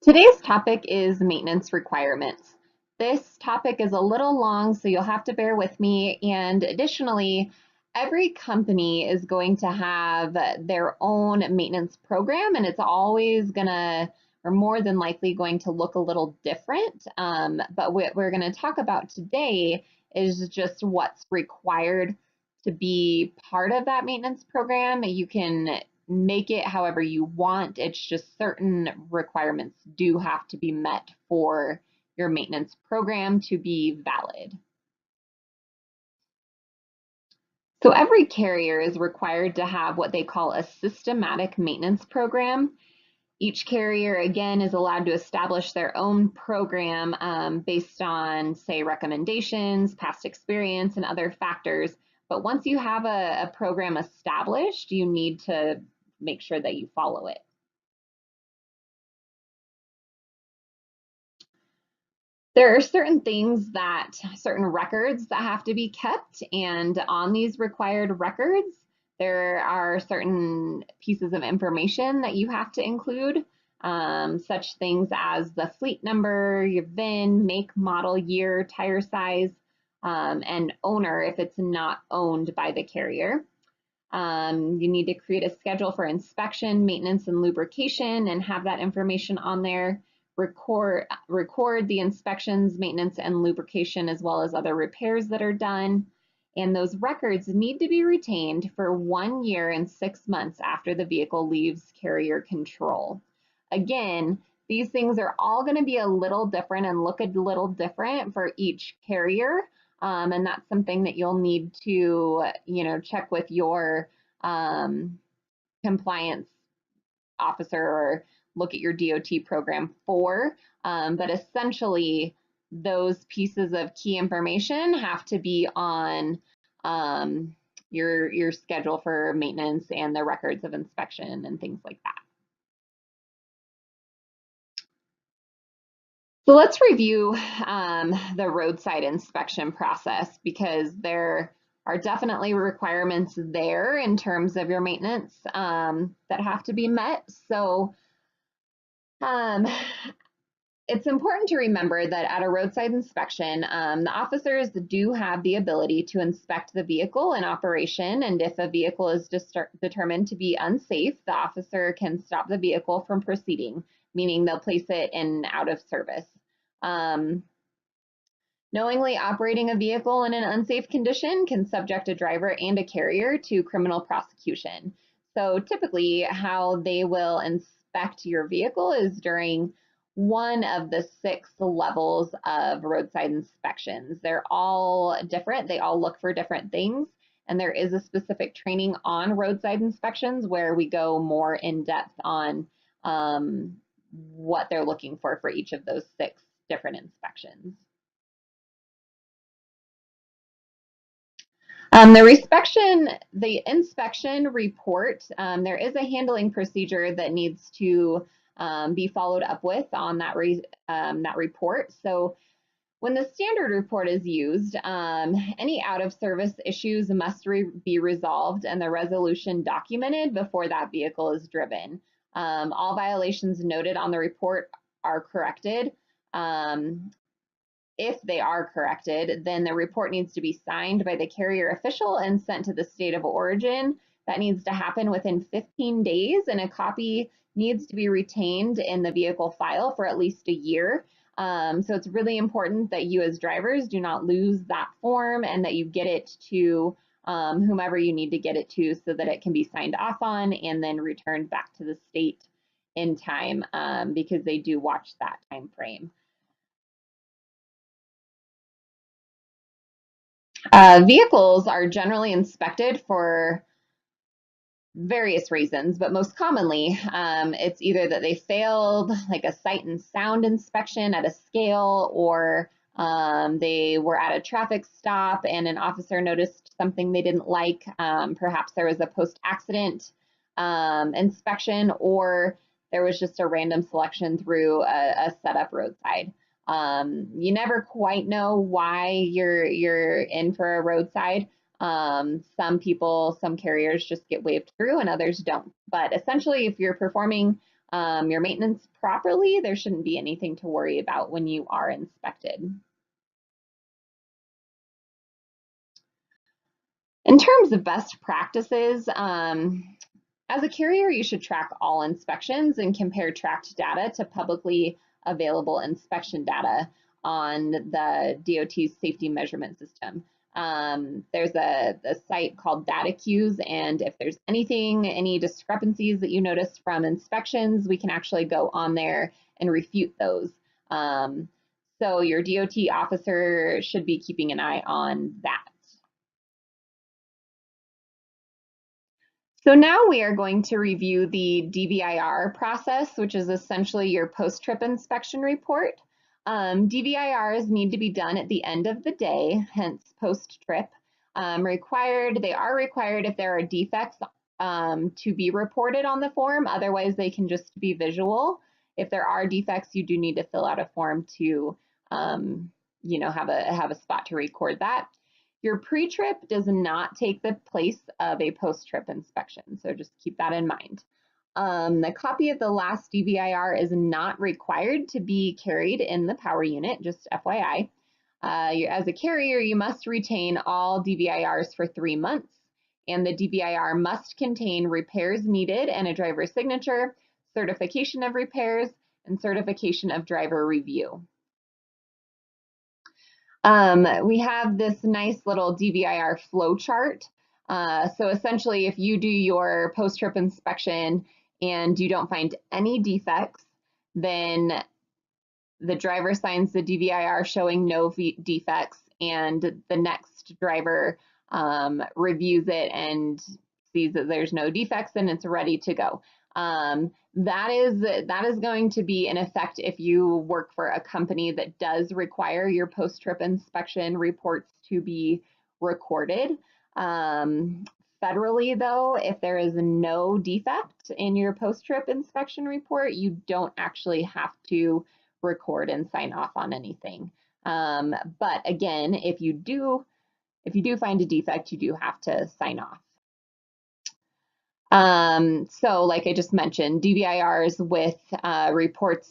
Today's topic is maintenance requirements. This topic is a little long, so you'll have to bear with me. And additionally, every company is going to have their own maintenance program, and it's always going to, or more than likely, going to look a little different. But what we're going to talk about today is just what's required to be part of that maintenance program. You can make it however you want. It's just certain requirements do have to be met for your maintenance program to be valid. So every carrier is required to have what they call a systematic maintenance program. Each carrier, again, is allowed to establish their own program based on, say, recommendations, past experience, and other factors. But once you have a program established, you need to make sure that you follow it. There are certain records that have to be kept, and on these required records, there are certain pieces of information that you have to include, such things as the fleet number, your VIN, make, model, year, tire size, and owner if it's not owned by the carrier. You need to create a schedule for inspection, maintenance, and lubrication and have that information on there. Record the inspections, maintenance, and lubrication, as well as other repairs that are done. And those records need to be retained for 1 year and 6 months after the vehicle leaves carrier control. Again, these things are all going to be a little different and look a little different for each carrier. And that's something that you'll need to, check with your compliance officer or look at your DOT program for. But essentially, those pieces of key information have to be on your schedule for maintenance and the records of inspection and things like that. So let's review the roadside inspection process because there are definitely requirements there in terms of your maintenance that have to be met. So um, it's important to remember that at a roadside inspection, the officers do have the ability to inspect the vehicle in operation, and if a vehicle is determined to be unsafe, the officer can stop the vehicle from proceeding, meaning they'll place it in out of service. Um, Knowingly operating a vehicle in an unsafe condition can subject a driver and a carrier to criminal prosecution. So typically how they will inspect your vehicle is during one of the 6 levels of roadside inspections. They're all different. They all look for different things. And there is a specific training on roadside inspections where we go more in depth on what they're looking for each of those 6 different inspections. The inspection report, there is a handling procedure that needs to be followed up with on that report. So when the standard report is used, any out of service issues must be resolved and the resolution documented before that vehicle is driven. All violations noted on the report are corrected. If they are corrected, then the report needs to be signed by the carrier official and sent to the state of origin. That needs to happen within 15 days, and a copy needs to be retained in the vehicle file for at least a year. So it's really important that you as drivers do not lose that form and that you get it to whomever you need to get it to so that it can be signed off on and then returned back to the state in time because they do watch that time frame. Vehicles are generally inspected for various reasons, but most commonly, it's either that they failed like a sight and sound inspection at a scale, or they were at a traffic stop and an officer noticed something they didn't like. Perhaps there was a post-accident inspection, or there was just a random selection through a setup roadside. You never quite know why you're in for a roadside. Some carriers just get waved through and others don't. But essentially, if you're performing your maintenance properly, there shouldn't be anything to worry about when you are inspected. In terms of best practices, as a carrier, you should track all inspections and compare tracked data to publicly available inspection data on the DOT's safety measurement system. There's a site called Data Queues, and if there's any discrepancies that you notice from inspections, we can actually go on there and refute those. So your DOT officer should be keeping an eye on that. So now we are going to review the DVIR process, which is essentially your post-trip inspection report. DVIRs need to be done at the end of the day, hence post-trip. They are required if there are defects to be reported on the form. Otherwise, they can just be visual. If there are defects, you do need to fill out a form to, have a spot to record that. Your pre-trip does not take the place of a post-trip inspection, so just keep that in mind. The copy of the last DVIR is not required to be carried in the power unit, just FYI. As a carrier, you must retain all DVIRs for 3 months, and the DVIR must contain repairs needed and a driver's signature, certification of repairs, and certification of driver review. We have this nice little DVIR flow chart. So essentially, if you do your post-trip inspection and you don't find any defects, then the driver signs the DVIR showing no defects, and the next driver reviews it and sees that there's no defects and it's ready to go. That is going to be in effect if you work for a company that does require your post-trip inspection reports to be recorded. Federally, though, if there is no defect in your post-trip inspection report, you don't actually have to record and sign off on anything. But again, if you do find a defect, you do have to sign off. So like I just mentioned, DVIRs with reports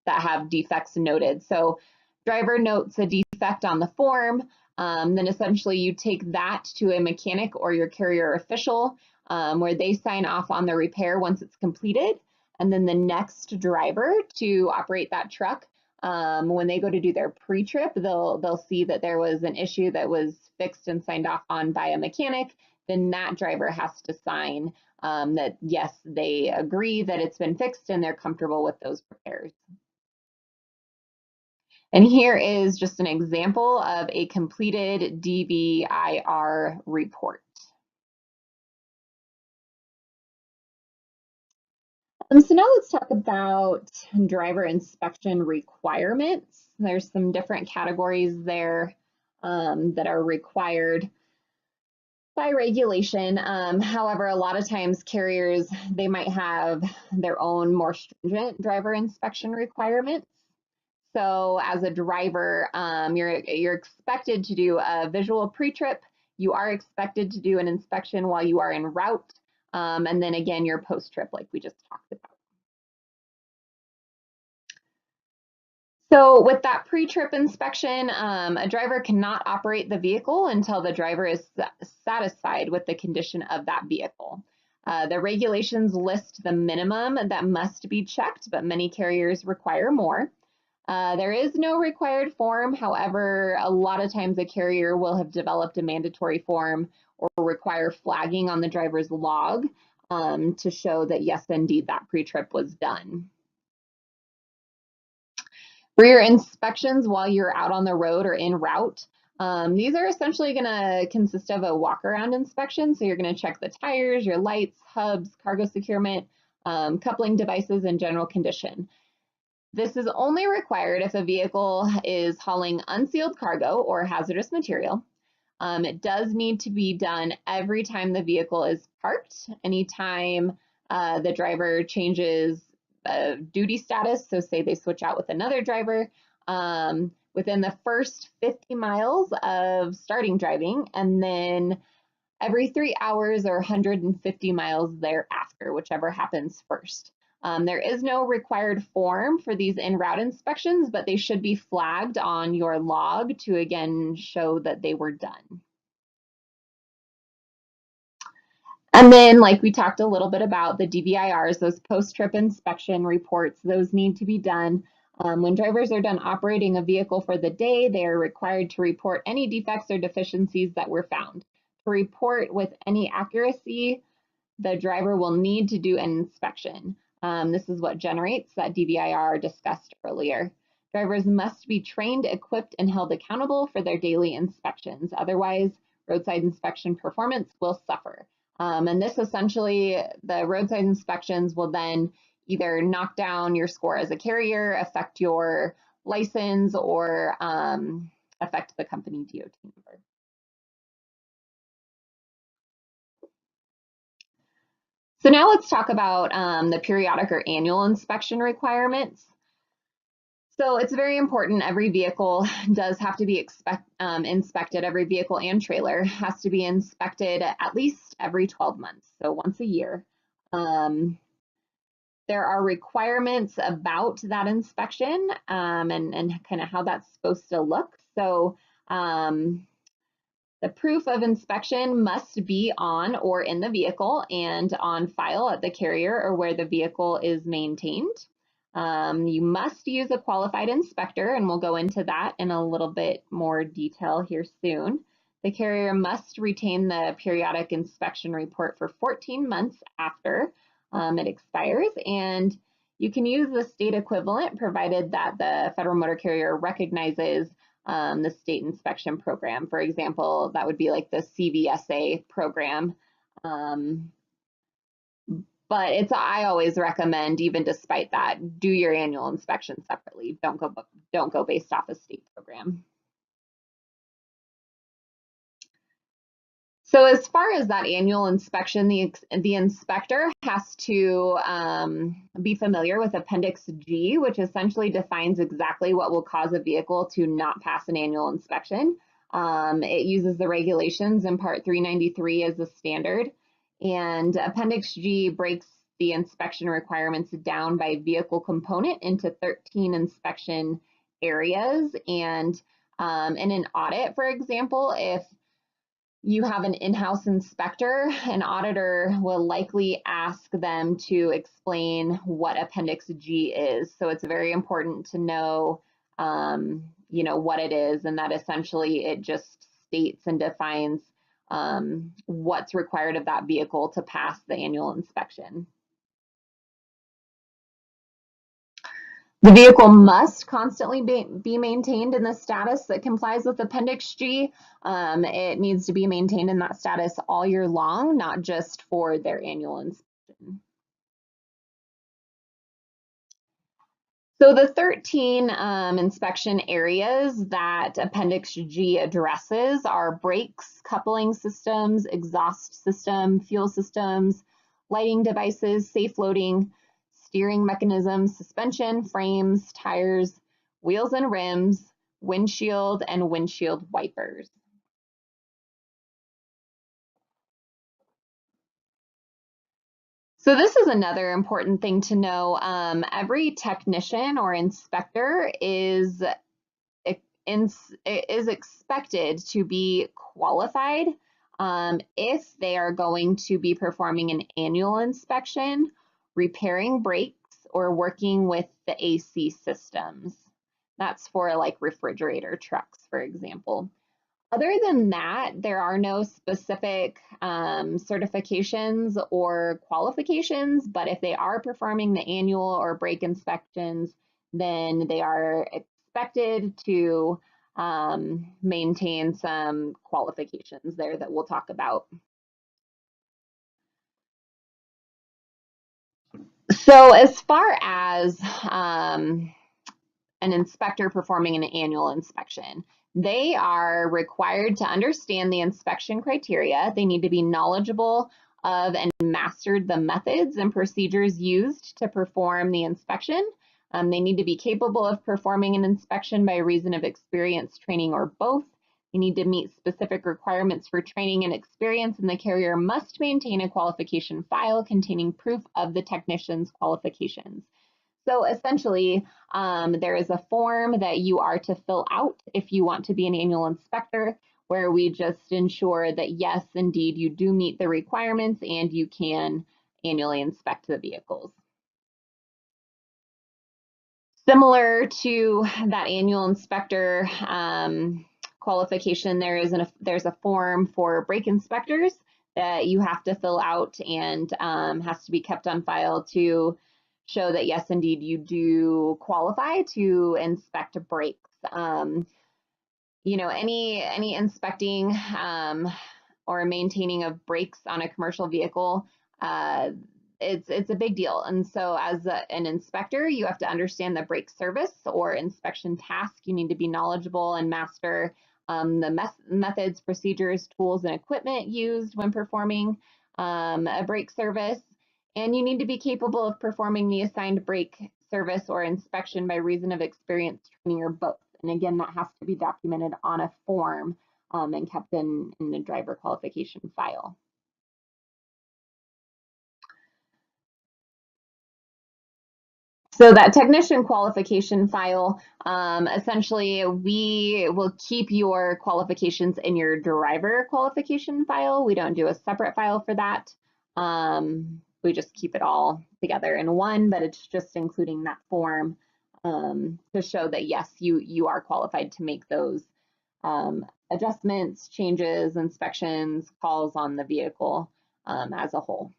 that have defects noted. So driver notes a defect on the form, then essentially you take that to a mechanic or your carrier official where they sign off on the repair once it's completed. And then the next driver to operate that truck, when they go to do their pre-trip, they'll see that there was an issue that was fixed and signed off on by a mechanic. Then that driver has to sign that, yes, they agree that it's been fixed and they're comfortable with those repairs. And here is just an example of a completed DVIR report. So now let's talk about driver inspection requirements. There's some different categories there that are required by regulation. However, a lot of times carriers, they might have their own more stringent driver inspection requirements. So as a driver, you're expected to do a visual pre-trip. You are expected to do an inspection while you are en route. And then again, your post-trip, like we just talked about. So with that pre-trip inspection, a driver cannot operate the vehicle until the driver is satisfied with the condition of that vehicle. The regulations list the minimum that must be checked, but many carriers require more. There is no required form. However, a lot of times a carrier will have developed a mandatory form or require flagging on the driver's log to show that, yes, indeed, that pre-trip was done. For your inspections while you're out on the road or en route, these are essentially going to consist of a walk-around inspection. So you're going to check the tires, your lights, hubs, cargo securement, coupling devices, and general condition. This is only required if a vehicle is hauling unsealed cargo or hazardous material. It does need to be done every time the vehicle is parked, anytime the driver changes duty status, so say they switch out with another driver, within the first 50 miles of starting driving, and then every 3 hours or 150 miles thereafter, whichever happens first. There is no required form for these en-route inspections, but they should be flagged on your log to again show that they were done. And then, like we talked a little bit about, the DVIRs, those post-trip inspection reports, those need to be done. When drivers are done operating a vehicle for the day, they are required to report any defects or deficiencies that were found. To report with any accuracy, the driver will need to do an inspection. This is what generates that DVIR discussed earlier. Drivers must be trained, equipped, and held accountable for their daily inspections. Otherwise, roadside inspection performance will suffer. And this essentially, the roadside inspections will then either knock down your score as a carrier, affect your license, or affect the company DOT number. So now let's talk about the periodic or annual inspection requirements. So it's very important. Every vehicle does have to be inspected. Every vehicle and trailer has to be inspected at least every 12 months, so once a year. There are requirements about that inspection and kind of how that's supposed to look. So the proof of inspection must be on or in the vehicle and on file at the carrier or where the vehicle is maintained. You must use a qualified inspector, and we'll go into that in a little bit more detail here soon. The carrier must retain the periodic inspection report for 14 months after it expires, and you can use the state equivalent provided that the federal motor carrier recognizes the state inspection program. For example, that would be like the CVSA program. But I always recommend, even despite that, do your annual inspection separately. Don't go based off a state program. So as far as that annual inspection, the inspector has to be familiar with Appendix G, which essentially defines exactly what will cause a vehicle to not pass an annual inspection. It uses the regulations in Part 393 as a standard, and Appendix G breaks the inspection requirements down by vehicle component into 13 inspection areas. And in an audit, for example, if you have an in-house inspector, an auditor will likely ask them to explain what Appendix G is. So it's very important to know, what it is, and that essentially it just states and defines what's required of that vehicle to pass the annual inspection. The vehicle must constantly be maintained in the status that complies with Appendix G. It needs to be maintained in that status all year long, not just for their annual inspection. So the 13 inspection areas that Appendix G addresses are brakes, coupling systems, exhaust system, fuel systems, lighting devices, safe loading, steering mechanisms, suspension, frames, tires, wheels and rims, windshield, and windshield wipers. So this is another important thing to know. Every technician or inspector is expected to be qualified if they are going to be performing an annual inspection, repairing brakes, or working with the AC systems. That's for like refrigerator trucks, for example. Other than that, there are no specific certifications or qualifications, but if they are performing the annual or brake inspections, then they are expected to maintain some qualifications there that we'll talk about. So as far as an inspector performing an annual inspection, they are required to understand the inspection criteria. They need to be knowledgeable of and mastered the methods and procedures used to perform the inspection. They need to be capable of performing an inspection by reason of experience, training, or both. You need to meet specific requirements for training and experience, and the carrier must maintain a qualification file containing proof of the technician's qualifications. So essentially, there is a form that you are to fill out if you want to be an annual inspector, where we just ensure that yes, indeed, you do meet the requirements and you can annually inspect the vehicles. Similar to that annual inspector qualification, there's a form for brake inspectors that you have to fill out and has to be kept on file to show that yes, indeed, you do qualify to inspect brakes. You know, any inspecting or maintaining of brakes on a commercial vehicle, it's a big deal. And so as an inspector, you have to understand the brake service or inspection task. You need to be knowledgeable and master the methods, procedures, tools, and equipment used when performing a brake service. And you need to be capable of performing the assigned brake service or inspection by reason of experience, training, or both. And again, that has to be documented on a form and kept in the driver qualification file. So that technician qualification file, essentially, we will keep your qualifications in your driver qualification file. We don't do a separate file for that. We just keep it all together in one, but it's just including that form to show that yes, you are qualified to make those adjustments, changes, inspections, calls on the vehicle as a whole.